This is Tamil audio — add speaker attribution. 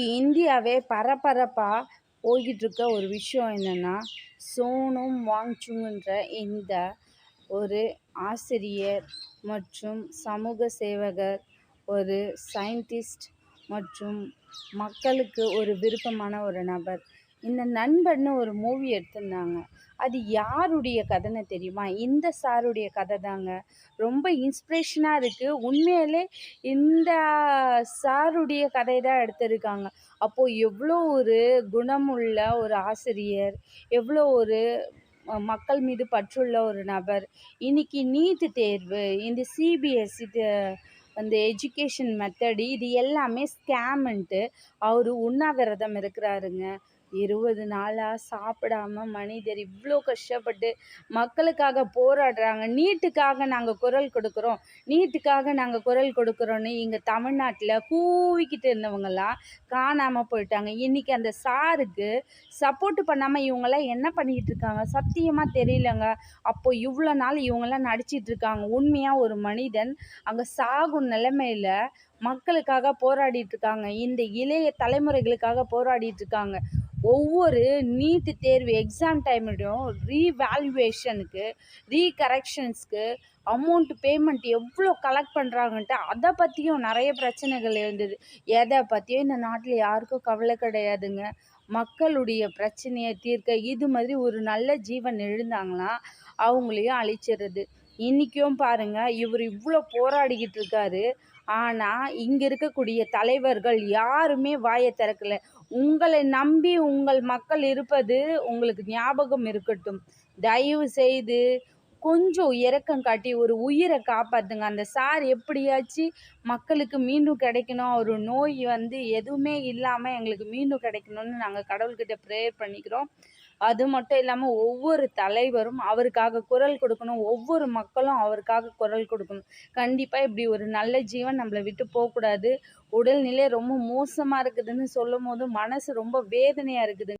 Speaker 1: இந்தியாவே பரபரப்பா போய்கிட்டு இருக்க ஒரு விஷயம் என்னன்னா, சோனம் வாங்சுக்ன்ற இந்த ஒரு ஆசிரியர் மற்றும் சமூக சேவகர், ஒரு சயின்டிஸ்ட் மற்றும் மக்களுக்கு ஒரு விருப்பமான ஒரு நபர். இந்த நண்பன்னு ஒரு மூவி எடுத்திருந்தாங்க. அது யாருடைய கதைன்னு தெரியுமா? இந்த சாருடைய கதை தாங்க. ரொம்ப இன்ஸ்பிரேஷனாக இருக்குது. உண்மையிலே இந்த சாருடைய கதை தான் எடுத்திருக்காங்க. அப்போது எவ்வளோ ஒரு குணமுள்ள ஒரு ஆசிரியர், எவ்வளோ ஒரு மக்கள் மீது பற்றுள்ள ஒரு நபர். இன்னைக்கு நீட் தேர்வு, இந்த சிபிஎஸ்சி அந்த எஜுகேஷன் மெத்தடு இது எல்லாமே ஸ்கேம்ன்ட்டு அவர் உண்ணாவிரதம் இருக்கிறாருங்க. 20 நாளாக சாப்பிடாம மனிதர் இவ்வளோ கஷ்டப்பட்டு மக்களுக்காக போராடுறாங்க. நீட்டுக்காக நாங்கள் குரல் கொடுக்குறோம், நீட்டுக்காக நாங்கள் குரல் கொடுக்குறோன்னு இங்கே தமிழ்நாட்டில் கூவிக்கிட்டு இருந்தவங்கெல்லாம் காணாமல் போயிட்டாங்க. இன்றைக்கி அந்த சாருக்கு சப்போர்ட் பண்ணாமல் இவங்கெல்லாம் என்ன பண்ணிக்கிட்டு இருக்காங்க சத்தியமாக தெரியலங்க. அப்போ இவ்வளோ நாள் இவங்கெல்லாம் நடிச்சிட்டு இருக்காங்க. உண்மையாக ஒரு மனிதன் அங்கே சாகும் நிலைமையில் மக்களுக்காக போராடிட்டு இருக்காங்க. இந்த இளைய தலைமுறைகளுக்காக போராடிட்டு இருக்காங்க. ஒவ்வொரு நீட்டு தேர்வு எக்ஸாம் டைம்லையும் ரீவேல்யூவேஷனுக்கு, ரீகரெக்ஷன்ஸ்க்கு அமௌண்ட் பேமெண்ட் எவ்வளோ கலெக்ட் பண்ணுறாங்கன்ட்டு அதை பற்றியும் நிறைய பிரச்சனைகள் இருந்தது. எதை பற்றியும் இந்த நாட்டில் யாருக்கும் கவலை கிடையாதுங்க. மக்களுடைய பிரச்சனையை தீர்க்க இது மாதிரி ஒரு நல்ல ஜீவன் எழுந்தாங்கன்னா அவங்களையும் அழிச்சிடுறது. இன்றைக்கும் பாருங்கள், இவர் இவ்வளோ போராடிக்கிட்டு இருக்காரு. ஆனால் இங்கே இருக்கக்கூடிய தலைவர்கள் யாருமே வாயை திறக்கலை. உங்களை நம்பி உங்கள் மக்கள் இருப்பது உங்களுக்கு ஞாபகம் இருக்கட்டும். தயவு செய்து கொஞ்சம் இரக்கம் காட்டி ஒரு உயிரை காப்பாற்றுங்க. அந்த சார் எப்படியாச்சும் மக்களுக்கு மீண்டும் கிடைக்கணும், அவர் நோய் எதுவுமே இல்லாமல் எங்களுக்கு மீண்டும் கிடைக்கணும்னு நாங்கள் கடவுள்கிட்ட ப்ரேயர் பண்ணிக்கிறோம். அது மட்டும் இல்லாமல் ஒவ்வொரு தலைவரும் அவருக்காக குரல் கொடுக்கணும். ஒவ்வொரு மக்களும் அவருக்காக குரல் கொடுக்கணும். கண்டிப்பாக இப்படி ஒரு நல்ல ஜீவன் நம்மளை விட்டு போகக்கூடாது. உடல்நிலை ரொம்ப மோசமாக இருக்குதுன்னு சொல்லும் போது மனசு ரொம்ப வேதனையாக இருக்குது.